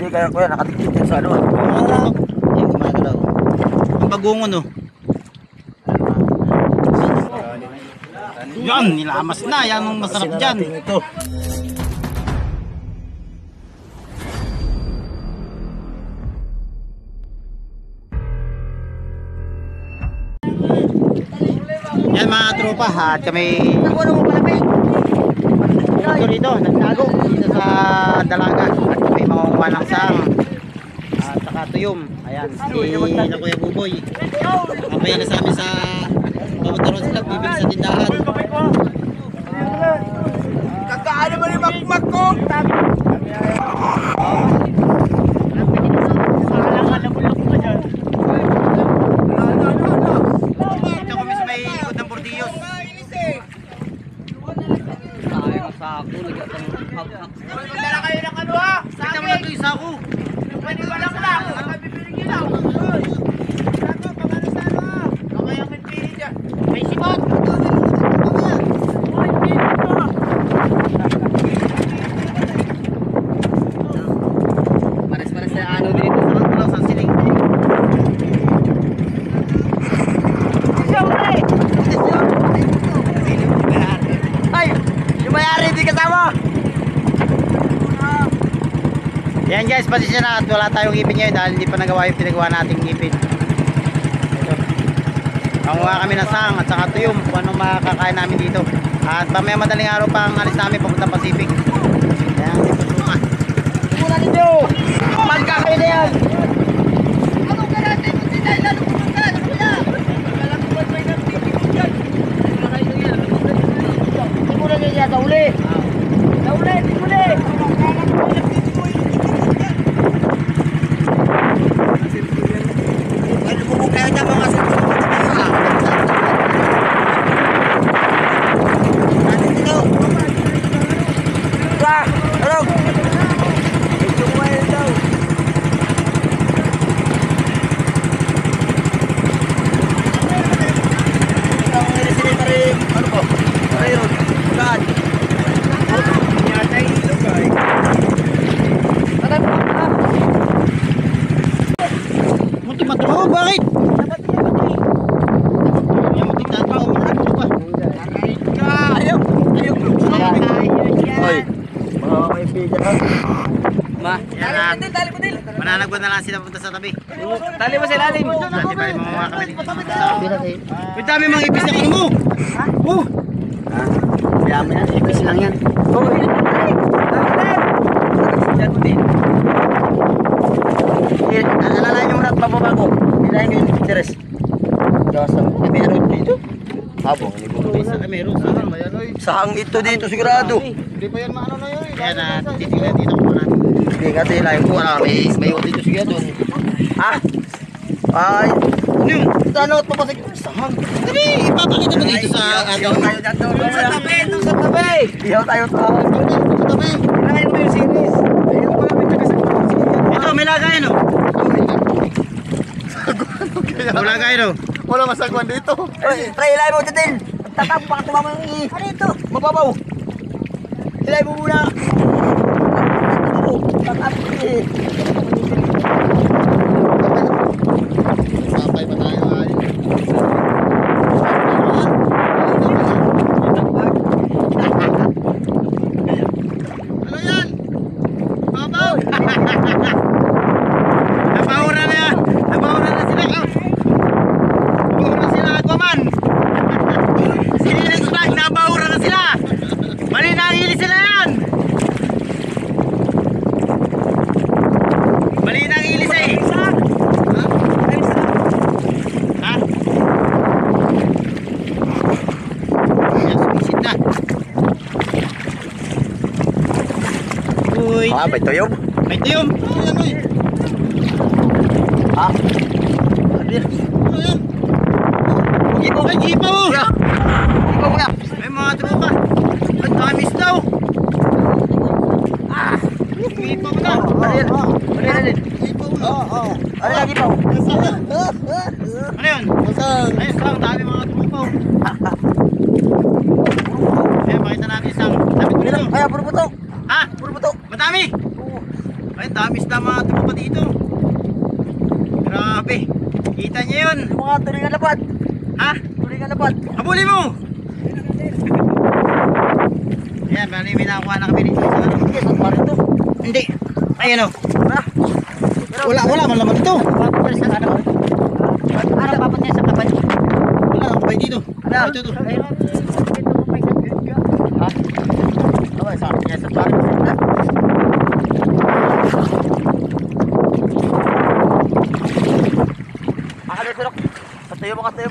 Hindi kaya kuya, nakatikit yan sa ano. Yung gumagalaw. Ang bagungon oh. Yan, nilamas na. Yan ang masarap dyan. Ito. Yan mga tropa, at kami pumunto dito, nagtago dito sa dalaga at kami makukuha ng sang at saka tuyom. Ayan, si Kuya Buboy kapaya na sa amin sa Pamataron sila, bibili sa tindahan. Kakaano mo yung makmak ko? Dito kami sa may likod ng Bordillos. Sako, Magdala kayo ng ano ha? tignan mo na ito yung sako. Pwede ba lang lang? Nakabibili lang. Sako, pagano sa ano ha? Kamay ang pili dyan. May simot. Pares-pares na ano dito sa siling. Ay! Yung mayari hindi kasama! Yan guys, pasensya na at wala tayong ngipin ngayon dahil hindi pa nagawa yung pinagawa nating ngipin. Ito. Panguha kami ng sang at saka tuyom kung anong makakain namin dito. At mamaya madaling araw pa ang alis namin papunta Pacific. Yan, dito suka. Muna ninyo! Magkakain na yan! Anong karate mo sila? Lalo ko ka! Ano kaya? Magkalakuan mo yung pipipig yan! Hindi mo na niya sa uli! Sa uli! Hindi mo na! Ano mo kaya dyan mga sabi? Muntik matumaw, bakit? Yan, muntik na ito. Ayaw! Ayaw! Hoy! Mga kaibigan ha? Ma, yan at mananagwan na lang sila punta sa tabi. Tali mo sa ilalim! Dati pa rin mga kami dito. May dami mga ipis na ano mo! Oh! Yaman yan, ipis lang yan. Oo, yun. Alalayan nyo muna at pababago. Hilahin nyo yung interes. Meron dito. Habong, Meron sa sahang ito dito sigurado. Hindi pa yan maano na yun. Kaya na titignan dito ko natin. Hindi nga tayo hilahin ko. May ulit dito sigurado. Ha? Ay, Ano yun? ano at papasag yung sahang. Dali, ipapakita mo dito sa Iyaw ating. tayo dito. Sa tabi, doon sa tabi. Iyaw tayo sahang. Sa tabi. Hilahin mo yung series. Ayun pa namin taga sa Ito, may lagay no? May lagay no? wala masagwan dito. Try, ilay mo dito din. Tatap, baka tumama yung i. Ano ito? Mababaw. Ilay mo muna. Tatap. Sapay pa tayo ay. Ano yan? Babaw! Nabahura na yan! Nabahura na sila! Nabahura na sila, Aquaman! Sinilis na! Nabahura na sila! Mali na ang ilis sila yan! Mali na ang ilis eh! Ha? Ha? Yan, sumisid na! Uy! Ah, may tuyog. May tuyom! Ano yan? Ha? Ano yan? Gipaw! Ay, gipaw! Ikaw muna. May mga tropa! Ang tamis daw! Ah! Gipaw na! Ano yan? Ano yan? Gipaw na! Ano yan, ipaw? Ano yun? Ay, isang dami mga tropa! Ayan, pakita natin isang. Lapit mo dito! Ay, puro puto. Ha? Puro puto. Madami! Ay, dami isda mga tumo pa dito. Grabe. Kita niyo yun. Yung mga tulingan lapad. Ha? Tulingan lapad. Habulin mo! Ayan, bali may nakuha na kami dito sa ano. Sige, saan pa rin to? Hindi. Ayan o. Wala. Wala man laman dito. Babot niya sa ano? Ano babot niya sa kapal? Wala akong kapay dito. Ano? Ito. Ayun. Ito mo pa isang bigga. Ha? Okay, sa akin niya sa parin. Akala sirok. Patayo mo ka tayo.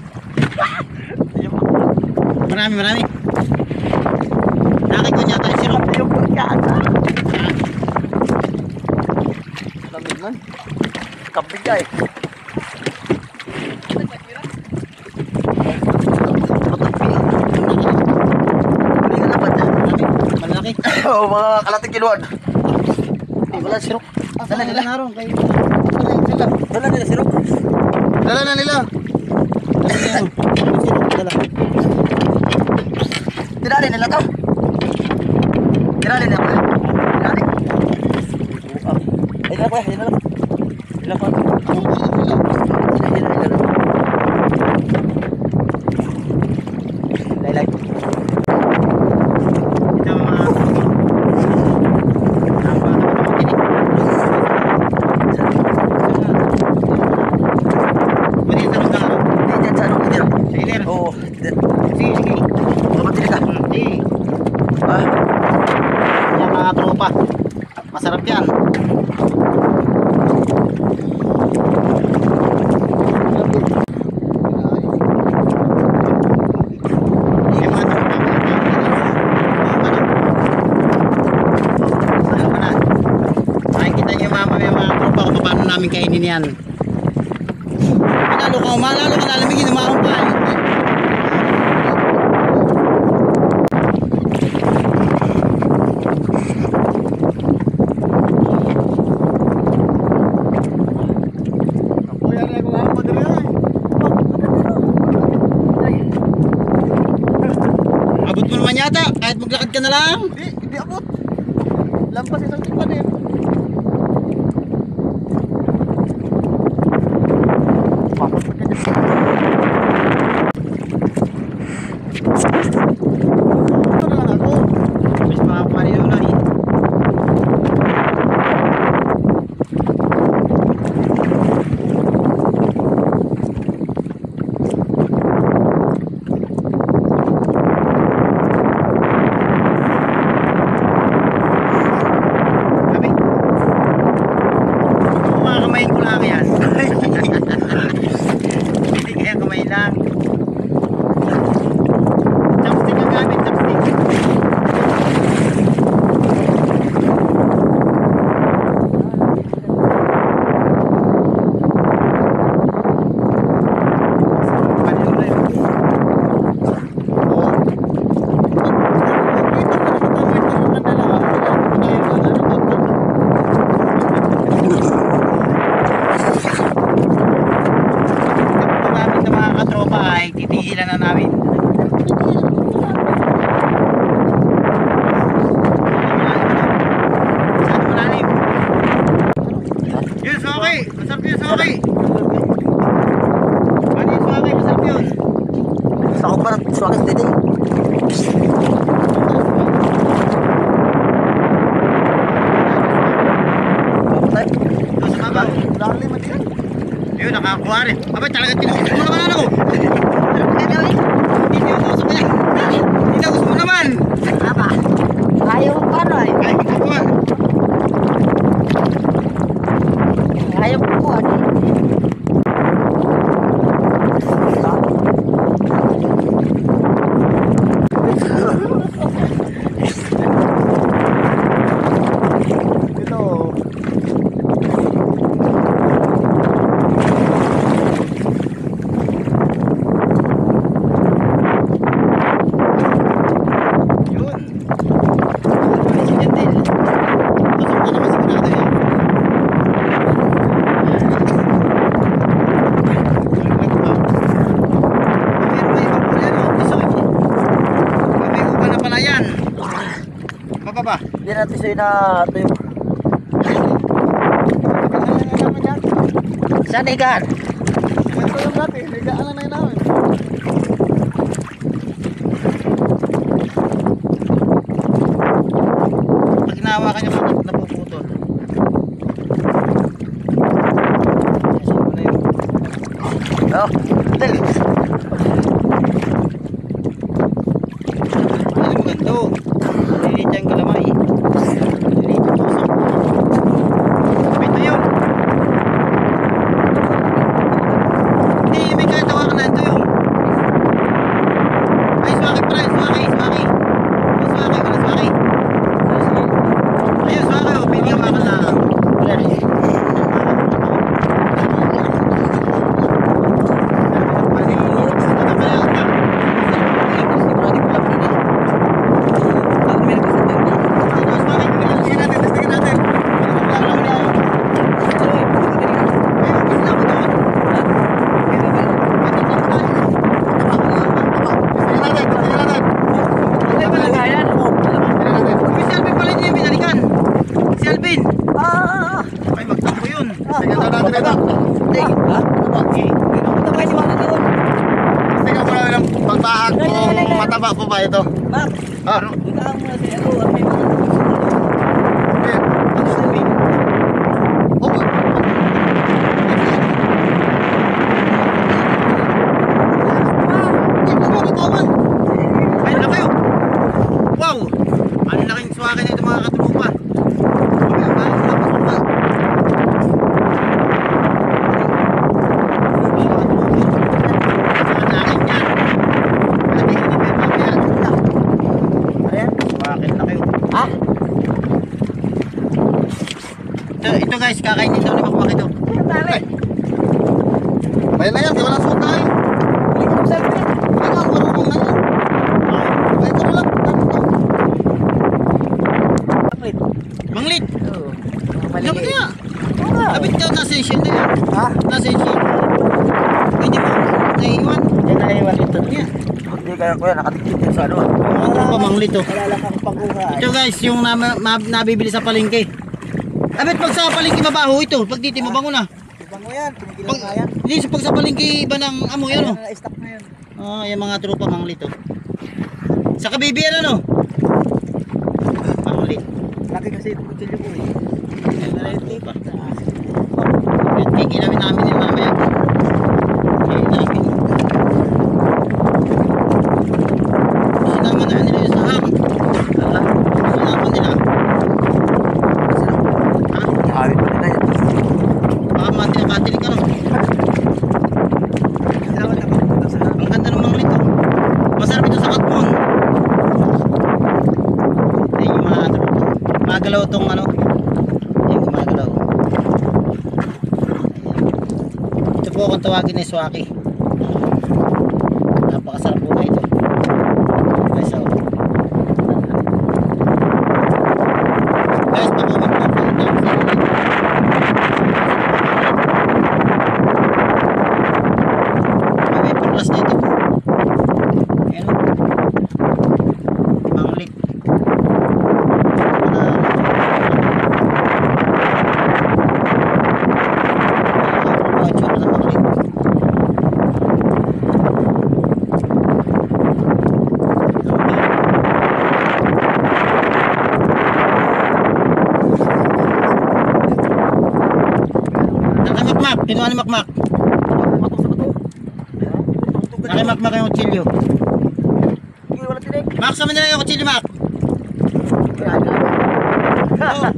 Patayo mo. Marami. Nakik ko niya tayo sirok. Patayo mo yata. Lamig man. Kapig ka eh. Tulingan lapad. Malaki. Oo, mga kalating kiluan. Wala sirok. Dala nila. Dala nila sirok. Dala na nila. Dala. Tinali nila to. Tinali nila kuya. Tinali. Ay, dala kuya. Dala. Dala kuya. Dala. Laylay. Ito mga Pwede sa lugar. Hindi dyan sa ano. Hindi lang. Sige, Ler. Oo. Sige. Mamatili ka. Sige. Ah. Yan mga tropa. Masarap yan. Yan mga tropa. Ano ba na? Makikita niyo mamaya mga tropa kung paano namin kainin yan. Malalo ka lalamigin, umaon pa. Abot mo naman yata, kahit maglakad ka na lang. Hindi abot. Lampas isang tipan eh. Papot ka dyan. Ano na ako? Mas makakuha rin yung nani. Sabi, mga kamayin ko lang yan. Hindi kaya kamay lang. Chopstick ang gamit, chopstick. Maliw na yun. Oo. Ito namin sa mga katropa ay titigilan na namin. Saan malalim? Yun, sokay! Masarap yun, sokay! Ano yun, sokay? Masarap yun! Sakot pa na suwagas dito. Doon sa baba. Lalim at yan. Yun, nakakuha rin. Abay, talaga tinusok mo naman ako! Hindi tinusok niya! Tinusok mo naman! Apa? Ayaw ko ano eh. Ay, nakuha! Ayaw ko ano eh. Ito. Yun! Si Jendel. Pasok ka naman sigurado yan. Na pala yan. Baba ba? Hindi natin sa'yo na ito yung Saan ikan? Ito yung dati, higaan lang na yun namin. Pag hinahawakan niya napuputol. Oh, dali. Ano yung maganda? Maliliit yung galamay. Maliliit yung tusok. Ito yung. Hindi, may kahit hawakan na ito yung. Ay, swaki pala, swaki. Ay, swaki, wala swaki. Ayun, swaki, oh, pwede hawakan na. Wala rin. Pagbahag kung mataba po ba ito? Ma'am, Ah, butaan mo na si Ero. May mga ay, laki oh. Wow! Ang laking swaki na ito mga katrupa. Ito guys, kakainin daw ni Makmak ito. Bayan na yan, di wala suot tayo. Balik ko sa akin. Ano ang marunong na yan? Balik ko lang. Manglit! Mali. Dapat niya! Dapat ka nasa session na yan. Ha? Nasa session. Hindi mo naiiwan. Hindi na iwan ito. Yan. Hindi kaya kuya, nakadikit yun sa ano. Ito pa manglit oh. Wala lang akong pangkuha. Ito guys, yung nabibili sa palengke. Dapat pag sa palengke mabaho ito. Pag dito mabango na. Ibang mo yan, pinigilan nga yan. Hindi, pag sa palengke iba ng amoy ano. Na-stock na yan. Yung mga tropa manglit oh. Sa kabibian ano? Manglit. Laki kasi ito kutsilyo ko eh. Tropa. Kikilawin namin yung mamaya. Kikilawin namin. Gusto naman na nila yung sahang. Gusto naman nila. Ha? Hawit mo nila yan. Baka matinig ka no? Ang ganda ng manglit oh. Masarap ito sa katmon. Ayun yung mga tropa. Magalaw tong ano. Ayun gumagalaw. Ito po kung tawagin na swaki. Napakasarap po na ito. Guys, so. Guys, pa-comment po. May purlas na ito. Ayan o. Manglit. Makmak, kinuha ni Makmak. Nakimakmak yung kutsilyo. Mak, sama nila yung kutsilyo, Mak. Oh.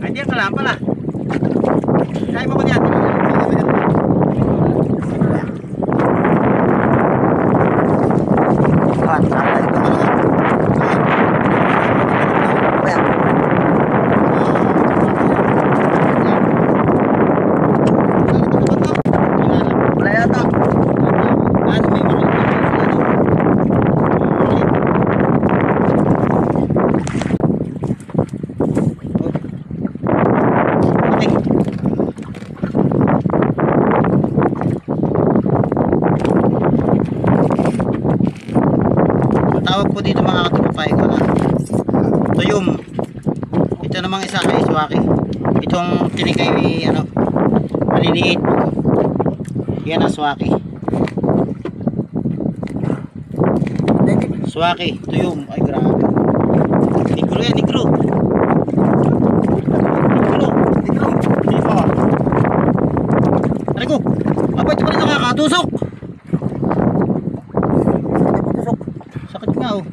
Ay, diyan ka lang pala. Kain mo ko diyan. Wala yata. Ano may mga tawag po dito mga katropay ko na tuyom. Ito namang isa kay Swaki. Itong tinikay ano, maliliit. Yan ang Swaki. Swaki, tuyom. Ay grabe. Negro yan, negro. Negro. Hindi pa. Aray ko. Aba, ito pa rin nakakatusok. Sakit nga oh.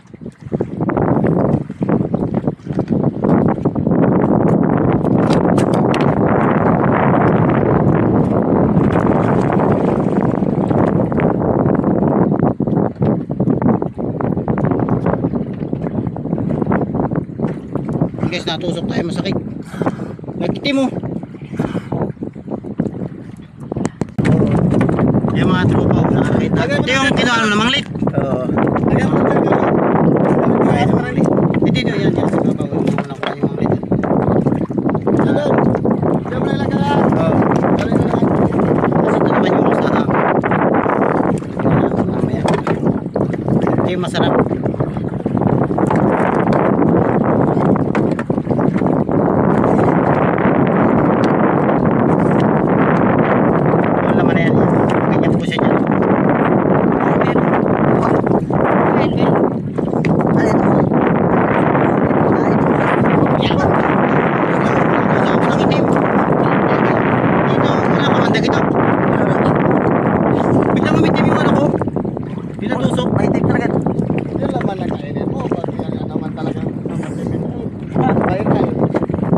Guys, natusok tayo, masakit. Nagkitim mo. Yung mga tropa ko nakakita. Ito yung kinuano na manglit. Oo. Hindi nyo yan. Sa babaw yung mga nakuha yung manglit. Diyan mo lang lang. Oo. Kasi ito naman yung masarap. Ito yung masarap.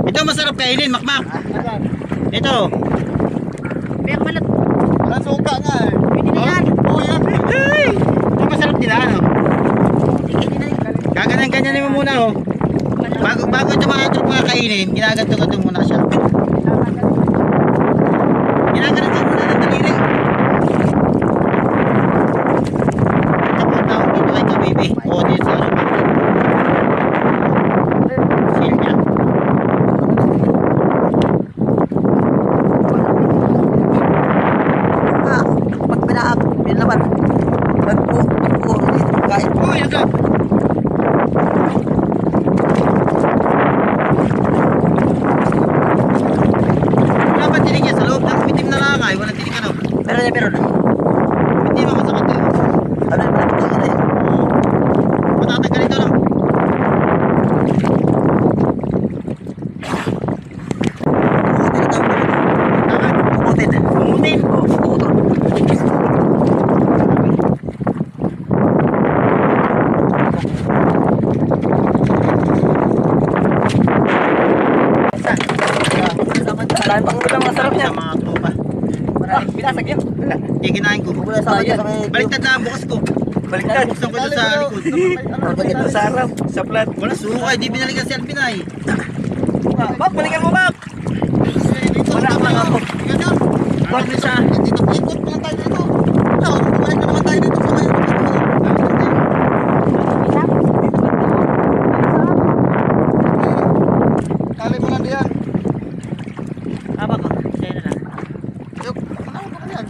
Ito masarap kainin, makmak. Ito. Pek balot. Wala suka nga eh. Pinilihan. Oo yan. Hey! Ito masarap nila, ano? Gaganan-ganyanin mo muna, oh. Bago ito mga tropa kainin, ginaganto-ganto muna siya. Ginaganto muna ng daliri. Ito po tawag dito kay Kabibi. O, dito sa ano. Silvia. Pag pinaak, pinaman. Magpo dito kahit. Uy, ito. Wala ba tinig yan sa loob? Nakamitim na lang ay. Wala tinig ano. Meron na. Hindi mo masakit eh. Ano yung malapit na yun? Matatanggal ito lang. Puputin. Pumutin. Puputol. Marami pang ulam masarap Sa niya. mga tropa. Marami binasag yun. Hindi kinain ko. Wala sa akin. Baliktad na ang bukas ko. Baliktad. Buksan ko doon sa likod. Baliktad sa harap. Sa plat. Wala suka. Hindi binalikan si Alvin ay. Bak, balikan mo bak. Wala pa nga po. Bakit siya? Dito, ikot lang tayo dito. Kumain na naman tayo dito sa may. Kali mo lang diyan. Apa ko? Saya na lang. Yok, ano ba yan?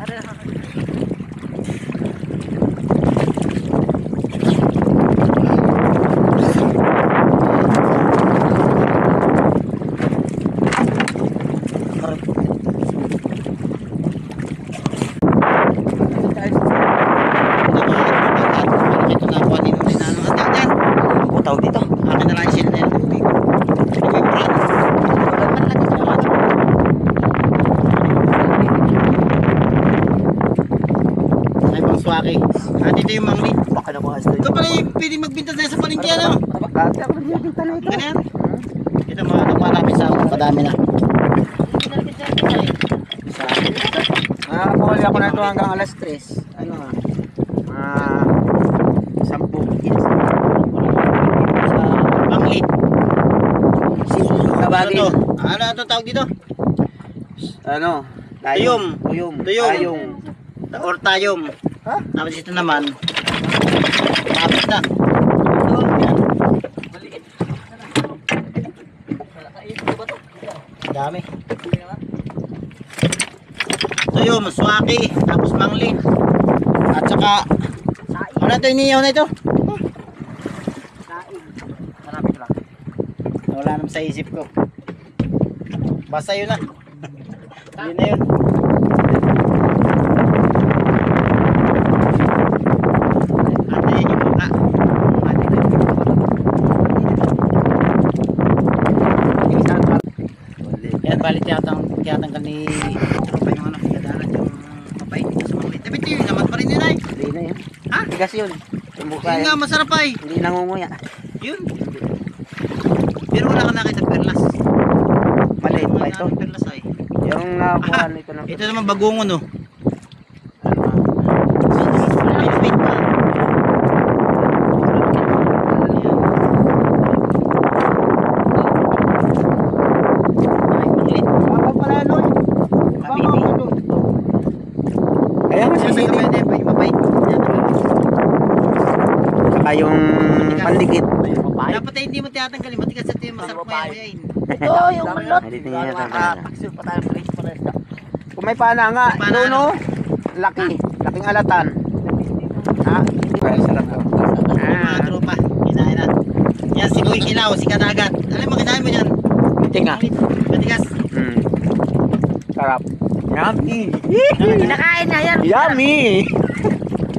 Ito na ako. Nino na ano. Diyan. Tawag dito. Akin na lang yung sila na yung tubig. Ito yung brand. Ay, pang swaki. At ito yung manglit. Baka na mga story. Ito pala yung pwede magbintas na sa palengke, ano? Dati ako nagbibinta na ito. Ganyan. Ito mga naparami sa ako. Kadami na. Nakakapuli ako na ito hanggang alas 3. Ano nga? 10 kilos. Sa manglit. Kabagin. Ano to? Ano ito tawag dito? Ano? Tuyom. Tuyom. Tuyom. Tayong. Or tayom. Ha? Tapos ito naman. Kapit na. Dami. Tuyom, swaki, tapos manglit. At saka, ano ito iniyaw na ito? Marami ito lang. wala naman sa isip ko. Basta yun na. Yun na yun. Ate yung mukha. Yan, balit tiyatanggal ni tropa yung ano, kadaran yung mabait dito sa mga ulit. Dapat yun, naman pa rin yun ay. Hindi na yun. Ha? Tigas yun. Yung buka Yun nga, masarap ay. Hindi nangunguya. Yun. Pero wala ka nakita perlas. Maliit pa ito. Perlas ay. Yung nakakuha nito ng... Ito naman bagungon oh. Ayan, saka yung pandikit. Dapat ay hindi mo tiyatanggalin, matigas at yung masarap mo yayain. Ito, yung malot. Dito niya tatanggalin. Kung may pana nga, May pana, no? Laki. Laking alatan. Ha? Kaya sarap to. Mga tropa, kinain na. Yan si Boy Kilaw, si Kadagat. Alam mo, kinain mo yan. Biting nga. Matigas. Sarap. Yummy. Kinakain na yan. Yummy.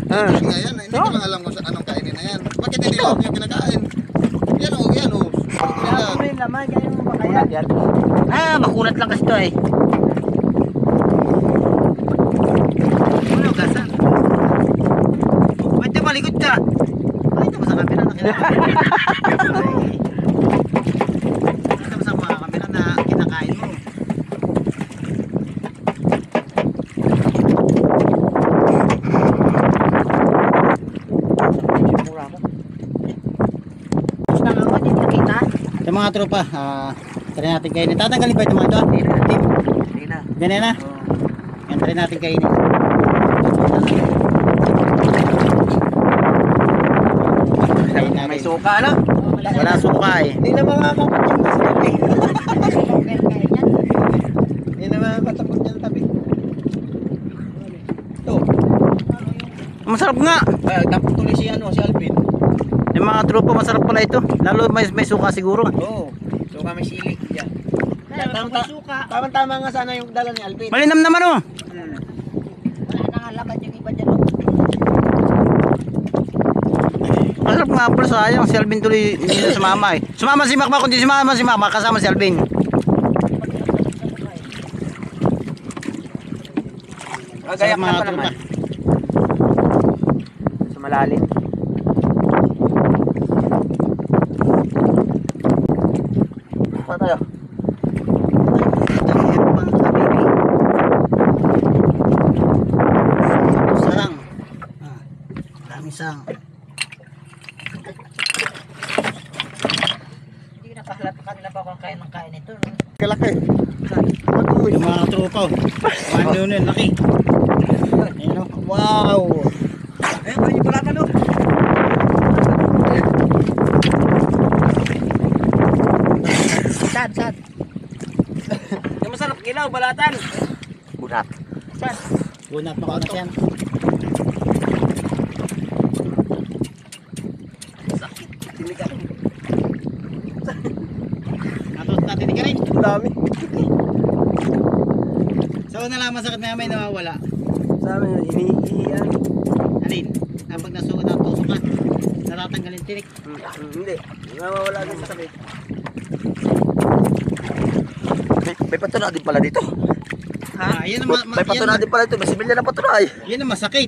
Ngayon, hindi ko lang alam kung sa anong kainin na yan. Bakit hindi lang yung kinakain? Yan o, yan o. May laman, ganyan mo ba kaya? Yan. Ah, makunat lang kasi ito eh. Ano, gasan? Pwede malikot ka. Ay, ito mo sa kamera na kinakain. Ito mo sa mga kamera na kinakain mo. Gusto nga ako din nakita. Ito mga tropa, try natin kainin. Tatanggalin ba ito mga ito? Hindi na. Ganyan na. Yan, try natin kainin. Kainin natin. May suka na. Wala suka eh. Hindi na makakapot yung tabi. Hindi na makakapot yung tabi. Ito. Masarap nga. Tapos tuloy si Alvin. Yung mga tropa, masarap pala ito. Lalo may suka siguro. Oo. Suka may sili. Yan. Tama-tama nga sana yung dala ni Alvin. Malinam naman oh. Wala na nga lakad yung iba dyan. Masarap nga pala, sayang. Si Alvin tuloy hindi na sumama eh. Sumama si Makmak, kundi sumama si Makmak kasama si Alvin. Gayak na pa tropa. naman. Sa malalim. Pa tayo. Sarang. Daming sang. Hindi nakahalata kanila pa kung kain ng kain ito. Kalaki. Yung mga tropa oh. Ano yun, laki. Ayun oh. Wow. Ayun, kanya pala ka no. Sad. Yung masarap kilaw, balatan. Bunat. Gunat na kanas yan. Natos natin ka rin. Ang dami. So na lang masakit na may nawawala. Sa amin, iniiyan. Alin? Kapag natusukan, natatanggalin tinik. Hindi. Nawawala din sa sakit. May patuna din pala dito. Yan ang May patuna din pala dito. May similya na patuna ay. yan ang masakit.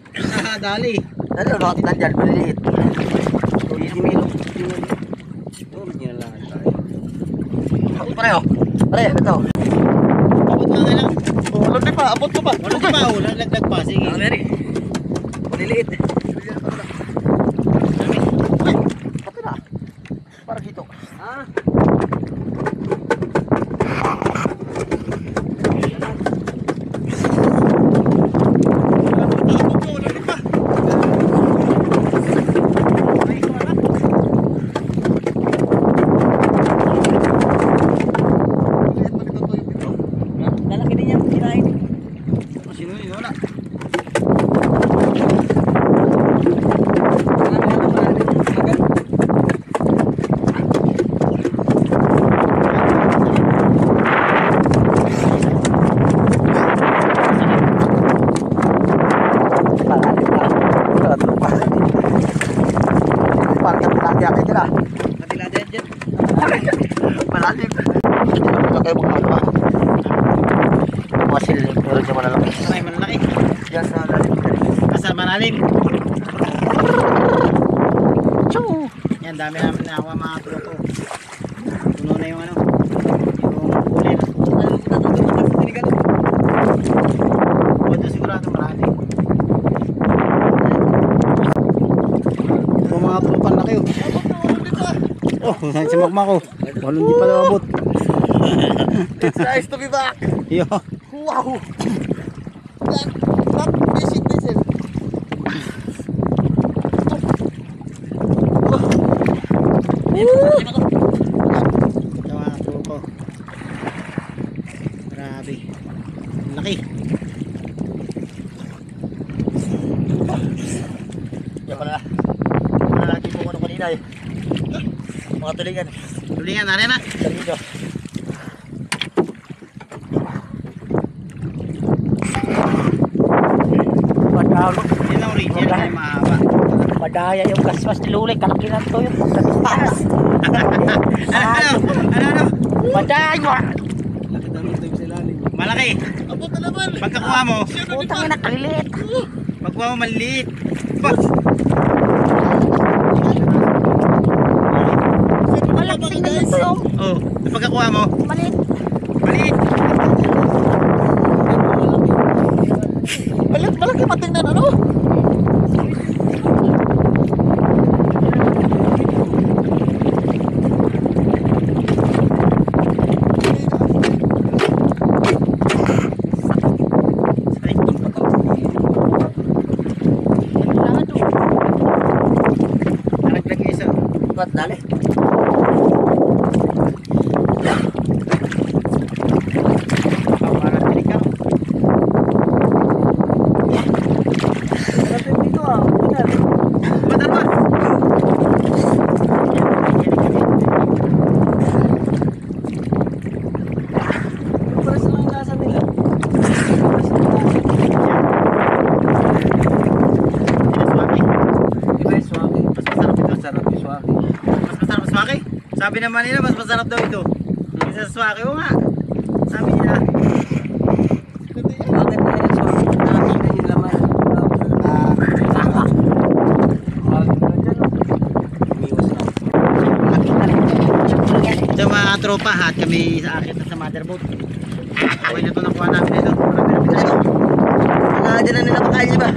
Dali. Ano, lahat nandyan. Maliliit. Similo. Yun lang tayo. Pareho. Pareho, ito. Abot mo nga lang. Ulod din pa, abot ko pa. Wala di ba? Wala lagdag pa. Sige. Mary. Maliliit. Patuna. Para dito. Ah. Lalaki din yan kinain. Sino yun? Wala. Tira. Kabila din dyan. Malalim. Wala kayo mga ano. Mga siling, pero dyan malalaki. Ay, malalaki. Diyan sa lalim. Nasa malalim. Choo! Yan, dami namin nakuha mga tropo. Puno na yung ano. Yung huli na. Ito sigurado marami. Ito mga tropa na kayo. Oh, si Makmak ko. Walang di pa abot. It's nice to be back! Yo. Wow! Not fishing vessel. Ito mga tropa. Grabe. Ang laki. Yan pala. Malaki po ano kanina eh. Mga tulingan. Tulingan, nari na. Dito. Madalo. Yan ang original na mahaba. Madaya yung gaswas ni Lulay. Kalakinan to yun. Sa taas. Ano? Madaya! Malaki. Abot na naman. Pagkakuha mo, Putang ina, kalilit. pagkuha mo maliit. Ba? Malaki tingnan nito yung Oh, pagkakuha mo, maliit. maliit. Malaki patingnan ano? Ay, nalaglag yung isa. Ba't dali? Oh, parang tinigang. Malapit dito ah. Madal pa. Pares lang yung lasa nila. Iba yung swaki. Mas masarap ito. Masarap yung swaki. Mas masarap sa swaki. Sabi naman nila, mas masarap daw ito. Isa sa swaki. Oo nga. Sabi nila. Bakit na yung swaki? Nakakita yung laman. Saka. Bakit na dyan? Umiwas na. Ito mga tropa, hat kami sa akin sa motherboat. Okay na ito, nakuha namin ito. Marami na ito. Mga dyan na nila makain ba?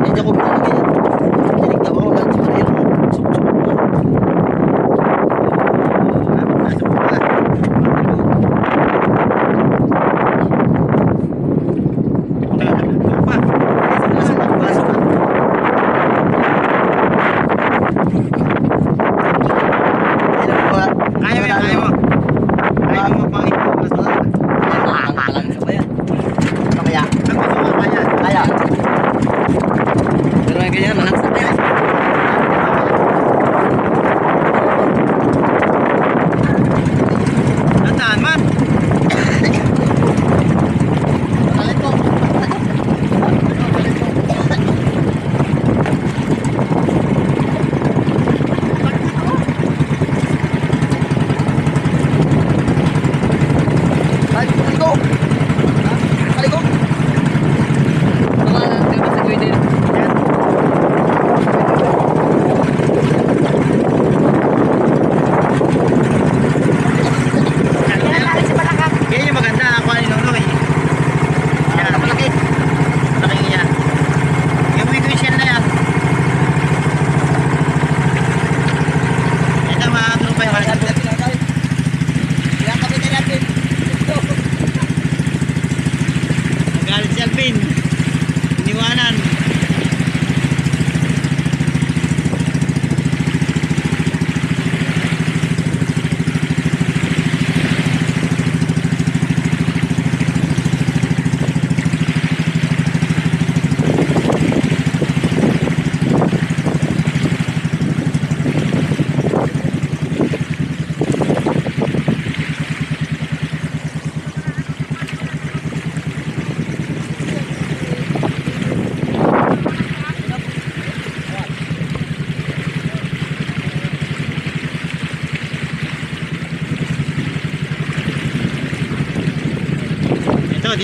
Hindi ako pinalagay yan. Tinignan mo lang sa yung Kaya mo, kaya mo. Kaya mo magpangit. Mas masarap.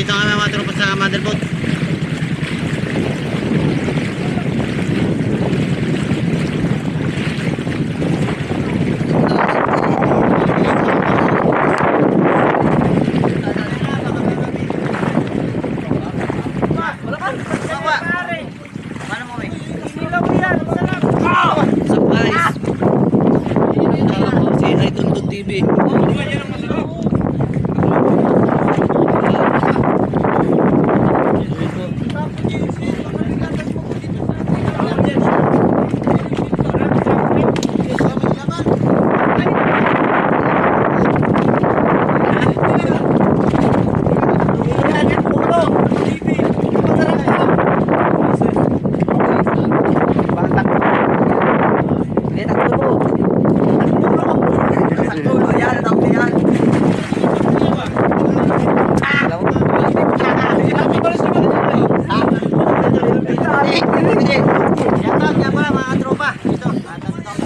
Nandito kami mga tropa sa motherboard. Surprise! Si Idol TV.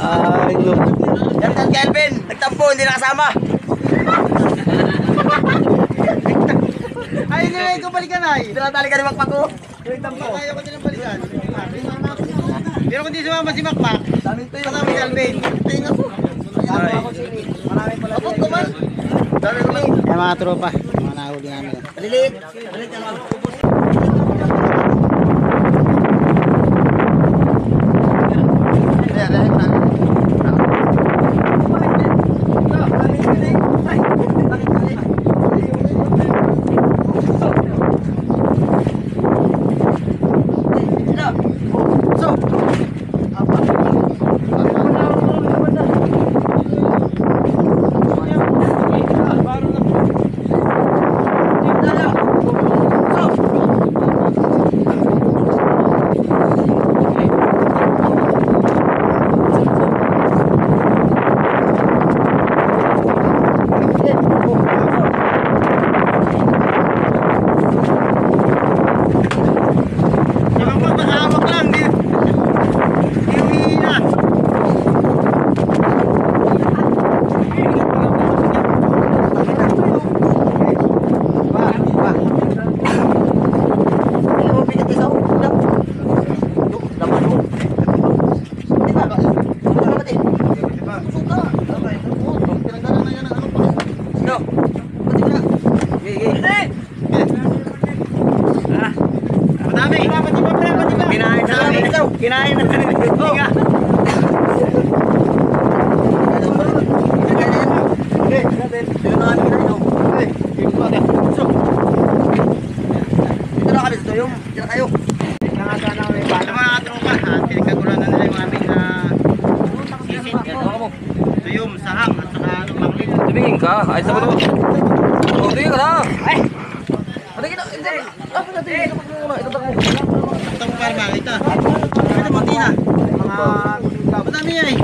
Ay, no. Yan Kelvin, nagtampo, hindi nakasama. Ay, hindi ikaw balikan ay. Tinatali ka ni Makmak ko. Ayaw ko din ang balikan. Pero kung di sumama si Makmak, Daming tuyo. kasama si Alvin. Tingin ako. Ay. Maraming pala. Abot ko man. Dami naman. Ay mga tropa, mga nahuli namin. Maliliit. Maliliit ka naman. Si Makmak masahawak lang. Di umihina. Madami. Kinain na kami. Kinain na kami. Tinga. Ito mga tropa, pinagkagulan na nila yung aming sisit. Tuyom, sahang, at saka panglit. Tumingin ka. Ayos na ba naman? O, tingin ka na. Ay! Ano kita? Ito mo para makita. Ito mo, Tina. Madami yan eh.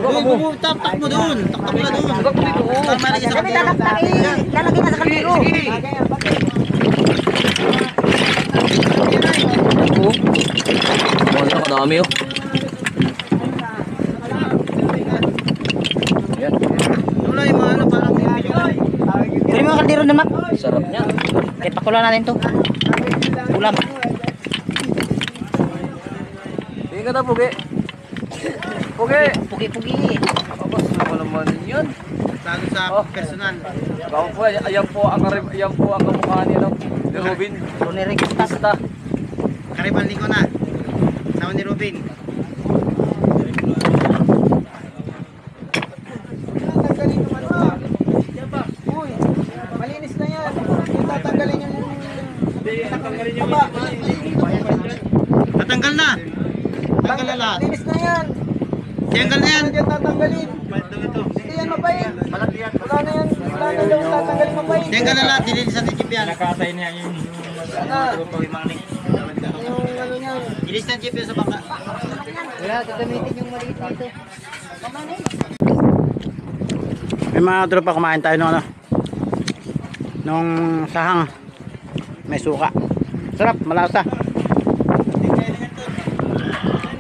Doon, taktak mo doon. Taktak mo na doon. Taktak mo lagi sa kandero. Lalagay na sa kalbiro. Oh, nakadami oh. Yan. Wala yung mga ano, parang Pero yung mga kaldero na Mak. Sarap niya. Kahit pakulan natin to. Ulam. Tingin ka na, Pugi. Pugi! Pugi-pugi. Abas naman naman yun. lalo sa personal. Baka po, ayan po ang kamukha ni, ano, ni Robin. Ronnie Registas. Basta. Kariban ko na. Sama ni Robin. Malinis na yan. Tatanggalin yung... Natanggal na. Tanggal na lahat. Malinis na yan. Tanggal na yan. Diyan tatanggalin. Hindi yan mapait. Wala na yan. Wala na yung tatanggalin mapait. Tanggal na lahat. Dilinis natin chip yan. Nakatay niya yung Yung ano niyan. Dilinis na chip yan sa baka. Wala, gagamitin yung maliit dito. May mga tropa, kumain tayo nung ano, nung sahang may suka. Sarap, malasa.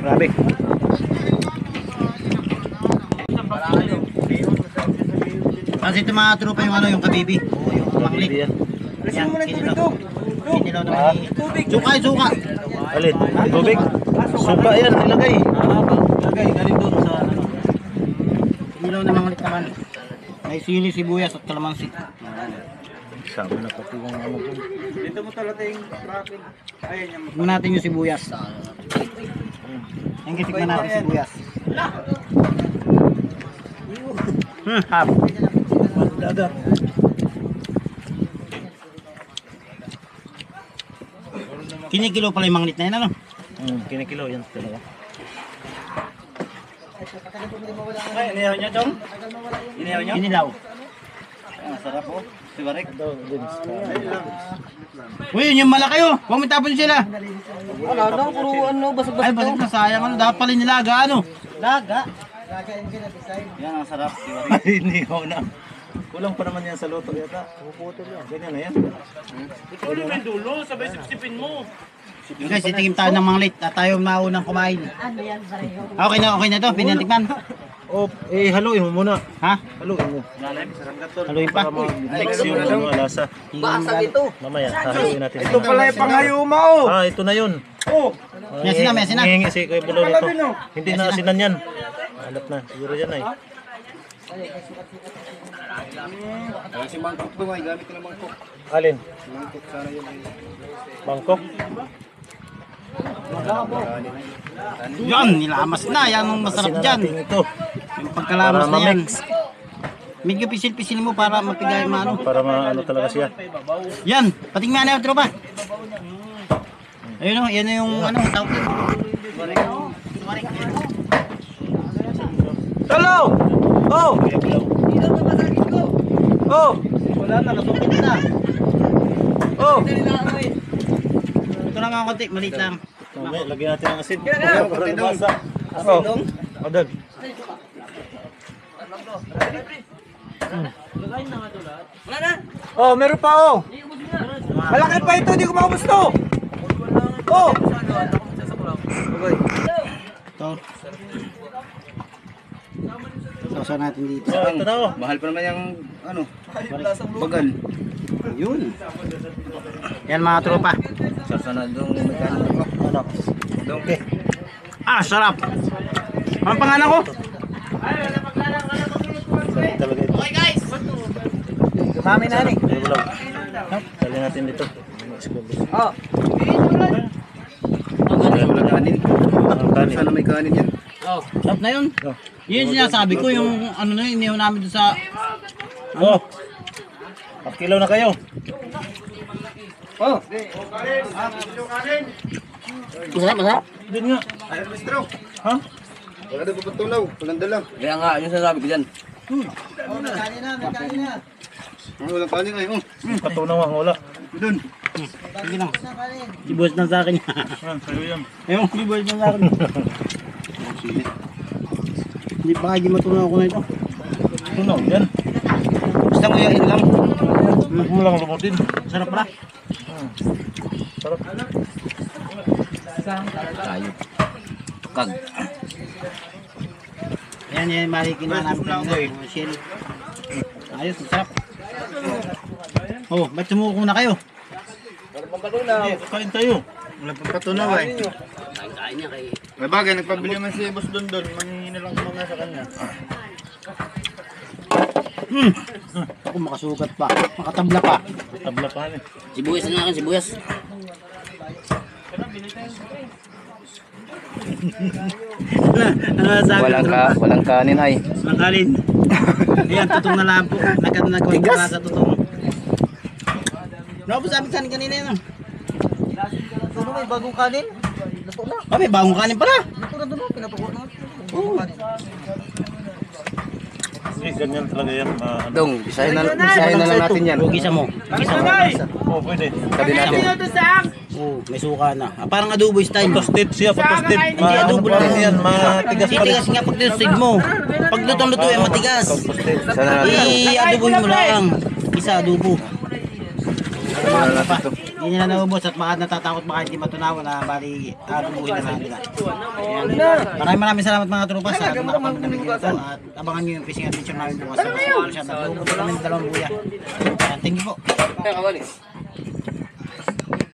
Grabe. Kasi ito mga tropa yung ano, yung kabibi. O yung manglit. Yan, kinilaw. Kinilaw naman ni... Suka. Alin? Tubig? Suka yan, nilagay. Nilagay, galing doon sa ano. Kinilaw na manglit naman. May sili, sibuyas at kalamansi. Sabi na pati yung ano ko. Dito mo talaga yung traffic. Ayan yung Tignan natin yung sibuyas. Yung tignan natin yung sibuyas. Hap. Dagat. Kinikilo pala yung manglit na yan, ano? Kinikilaw yan. Dalawa. Ay, inihaw niya, Chong? Inihaw niya? Kinilaw. Sarap po. Si Barek. Uy, yun yung malaki oh. Huwag mo tapon sila. Wala daw, puro ano, basa-basa. Ay, bakit nasayang ano? Dapat pala nilaga, ano? Laga. Yan ang sarap. Si Barek. Ay, inihaw na. Kulang pa naman yan sa luto yata. Puputol yan. Ganyan na yan. Ikaw rin yung dulo, sabay sipsipin mo. Guys, titigim tayo ng manglit at tayo maunang kumain. Okay na to. Pinatikman. Oh, haluin mo muna. Ha? Haluin mo. Haluin pa. Mix yung ano, lasa. Basag ito. Mamaya, haluin natin. Ito pala yung panghayuma oh. Ah, ito na yun. Oh. May asin na. Hihingi si Kuya Bulaw nito. Hindi na asinan yan. Alat na. Siguro yan ay. Si mangkok ba may gamit ko ng mangkok. Alin? Mangkok sana yun. Bangkok? Yan, nilamas na. Yan ang masarap Asinan dyan. natin ito. Yung pagkalamas Para na yan. ma-mix. Medyo pisil-pisil mo para mapigay maano. Para maano talaga siya. Yan, patingnan na yung tropa. Ayun o, yan na yung ano, tawag. Hello! Oh! Kuya Bulaw. Oh! Wala na, nasukit na. Oh! Ito lang ang konti, maliit lang. Mamaya, lagyan natin ng asin. Kaya, Para lumasa. Oh! Odag. Oh, meron pa oh! Malaki pa ito, hindi ko maubos to! Oh! Ito. Sausaw natin dito. Oh, ito na oh. Mahal pa naman yung ano, bagal. Yun. Yan mga tropa. Sasana doon magkano. Ano? Donkey. Ah, sarap. Ang pangalan ko? Sarap talaga ito. Dumami na ni. Kuya Bulaw. Dali natin dito. Oh! Wala kanin. Ang kanin. Sana may kanin yan. Sarap na yun. Oh. Yun yung sinasabi ko, yung ano na yun, inihaw namin doon sa... Oh. Pakilaw na kayo. Oh! Masarap. Din nga. Ayun, Mistro. Ha? Wala daw papatulaw. Walang dala. Kaya nga, yung sasabi ko dyan. Walang kanin ay. Patunaw ang wala. Doon. Sige lang. Sibuyas lang sa akin. Yan, sa'yo yan. Ayun, sibuyas lang sa akin. Hindi pa kayo matunaw ko na ito. Tunaw yan. Basta nguyain lang. Huwag mo lang lumutin. Sarap pala. Sarap. Tayo. Kag. Yan, marikin na namin kanina. Shell. Ayos, sarap. Oh, ba't sumuko na kayo? Hindi, kain tayo. Wala pang patunaw eh. Kain niya kay... May bagay, nagpabili man si Boss Don Don. Manghingi na lang mga sa kanya. Ako makasugat pa. Makatabla pa. Tabla pa eh. Sibuyas na akin, sibuyas. Ano sabi Walang kanin ay. Makalin. Ayan, tutong na lang po. Nagkawin ka sa tutong. Ano po sabi sa kanina yun? Ano may bagong kanin? Luto na. Oh, may bagong kanin pala. Luto na doon, pinatuko na. Oo. Hindi, ganyan talaga yan. Dong, isahin na lang natin yan. Oh, gisa mo. Gisa mo. Oo, pwede. Sabi natin. Oh, may suka na. Ah, parang adobo style. Patostit siya, patostit. Hindi, adobo pa rin lang. yan, matigas pa rin. Titigas nga pag tinusig mo. Pag lutong-luto yan, matigas. Patostit. Sana natin. I-adobohin mo lang. Isa adobo. mga tropa. Hindi nila naubos at baka natatakot baka hindi matunaw na bali agubuhin na nila. Ayan. Maraming salamat mga tropa sa nakapanood namin dito at abangan nyo yung fishing adventure namin bukas sa Masyado. Nagbubuto kami ng 2 buya. Ayan, thank you po. Kaya kawalis.